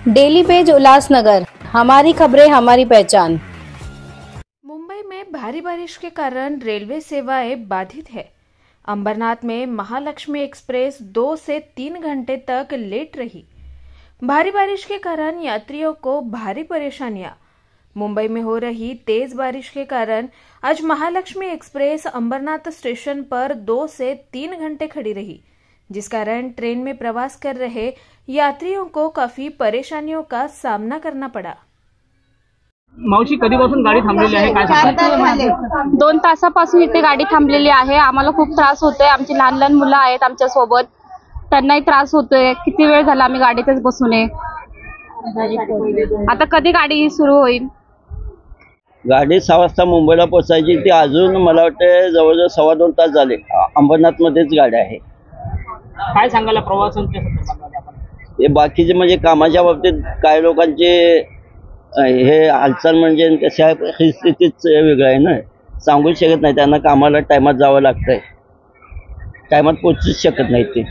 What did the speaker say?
Daily page Ulhasnagar, हमारी खबरें हमारी पहचान। मुंबई में भारी बारिश के कारण रेलवे सेवाएं बाधित है। अंबरनाथ में महालक्ष्मी एक्सप्रेस 2 से 3 घंटे तक लेट रही। भारी बारिश के कारण यात्रियों को भारी परेशानियां। मुंबई में हो रही तेज बारिश के कारण आज महालक्ष्मी एक्सप्रेस अंबरनाथ स्टेशन पर 2 से 3 घंटे खड़ी रही, जिस कारण ट्रेन में प्रवास कर रहे यात्रियों को काफी परेशानियों का सामना करना पड़ा। मावशी, कधीपासून गाडी थांबलेली आहे, काय सांगता? 2 तासापासून इथे गाडी थांबलेली आहे। आम्हाला खूप त्रास होतोय। आमची लहान लहान मुलं आहेत आमच्या सोबत, त्यांनाही त्रास होतोय। किती वेळ झाला आम्ही गाडीतच बसून आहे। आता कधी गाडी सुरू होईल? गाडी 6 वाजता मुंबईला पोहोचायची, ती अजून मला वाटतं जवळजवळ 2.25 तास झाले। अंबरनाथ मध्येच गाडी आहे। काय सांगायला प्रवासांच्या संदर्भात आपण? हे बाकीचे म्हणजे कामाच्या बाबतीत काही लोकांचे हे हालचाल म्हणजे कशा ही स्थितीच वेगळं आहे ना, सांगूच शकत नाही। त्यांना कामाला टायमात जावं लागतंय, टायमात पोहोचूच शकत नाही ते।